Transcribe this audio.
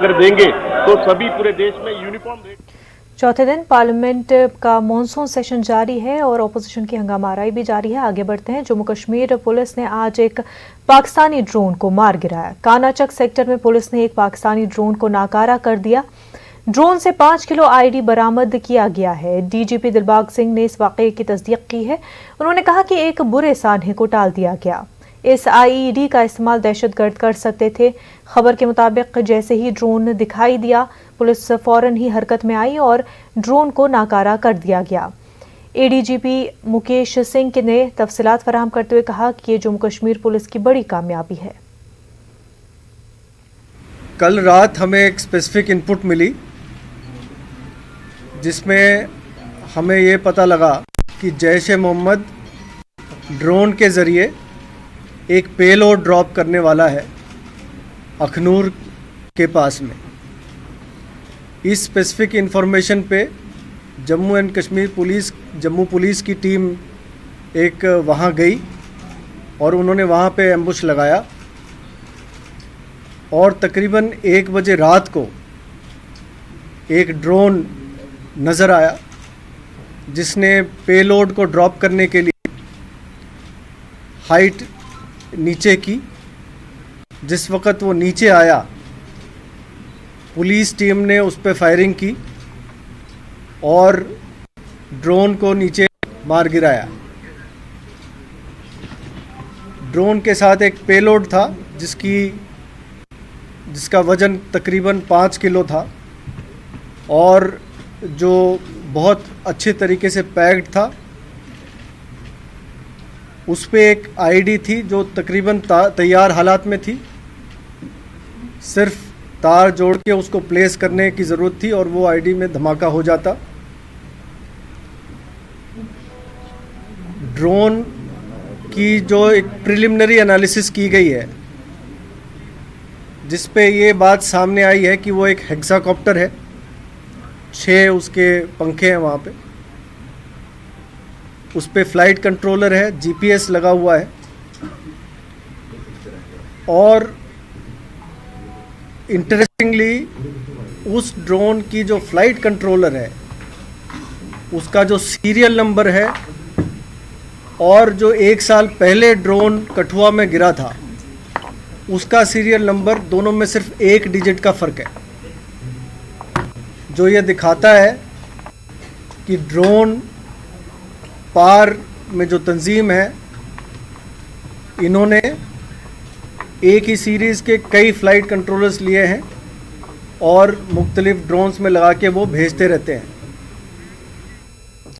अगर देंगे तो सभी पूरे देश में यूनिफॉर्म रेट। चौथे दिन पार्लियामेंट का मॉनसून सेशन जारी है और ऑपोजिशन की हंगामाराई भी जारी है। आगे बढ़ते हैं। जम्मू कश्मीर पुलिस ने आज एक पाकिस्तानी ड्रोन को मार गिराया। कानाचक सेक्टर में पुलिस ने एक पाकिस्तानी ड्रोन को नाकारा कर दिया। ड्रोन से 5 किलो आईडी बरामद किया गया है। डीजीपी दिलबाग सिंह ने इस वाकये की तस्दीक की है। उन्होंने कहा कि एक बुरे सानहे को टाल दिया गया। इस आईईडी का इस्तेमाल दहशतगर्द कर सकते थे। खबर के मुताबिक जैसे ही ड्रोन दिखाई दिया, पुलिस फौरन ही हरकत में आई और ड्रोन को नाकारा कर दिया गया। एडीजीपी मुकेश सिंह ने तफसीलात फराहम करते हुए कहा कि ये जम्मू कश्मीर पुलिस की बड़ी कामयाबी है। कल रात हमें एक स्पेसिफिक इनपुट मिली जिसमें हमें ये पता लगा कि जैश-ए-मोहम्मद ड्रोन के ज़रिए एक पेलोड ड्रॉप करने वाला है अखनूर के पास में। इस स्पेसिफिक इंफॉर्मेशन पे Jammu and Kashmir police, Jammu police की टीम एक वहाँ गई और उन्होंने वहाँ पे एम्बुश लगाया और तकरीबन 1 बजे रात को एक ड्रोन नज़र आया जिसने पेलोड को ड्रॉप करने के लिए हाइट नीचे की। जिस वक़्त वो नीचे आया, पुलिस टीम ने उस पर फायरिंग की और ड्रोन को नीचे मार गिराया। ड्रोन के साथ एक पेलोड था जिसका वज़न तकरीबन 5 किलो था और जो बहुत अच्छे तरीके से पैक्ड था। उस पे एक आईडी थी जो तकरीबन तैयार हालात में थी। सिर्फ तार जोड़ के उसको प्लेस करने की ज़रूरत थी और वो आईडी में धमाका हो जाता। ड्रोन की जो एक प्रिलिमिनरी एनालिसिस की गई है जिस पे ये बात सामने आई है कि वो एक हेक्साकॉप्टर है। 6 उसके पंखे हैं वहाँ पे। उस पे फ्लाइट कंट्रोलर है, जीपीएस लगा हुआ है और इंटरेस्टिंगली उस ड्रोन की जो फ्लाइट कंट्रोलर है उसका जो सीरियल नंबर है और जो 1 साल पहले ड्रोन कठुआ में गिरा था उसका सीरियल नंबर, दोनों में सिर्फ 1 डिजिट का फ़र्क है, जो ये दिखाता है कि ड्रोन पार में जो तंजीम है इन्होंने एक ही सीरीज़ के कई फ़्लाइट कंट्रोलर्स लिए हैं और मुख्तलिफ़ ड्रोन्स में लगा के वो भेजते रहते हैं।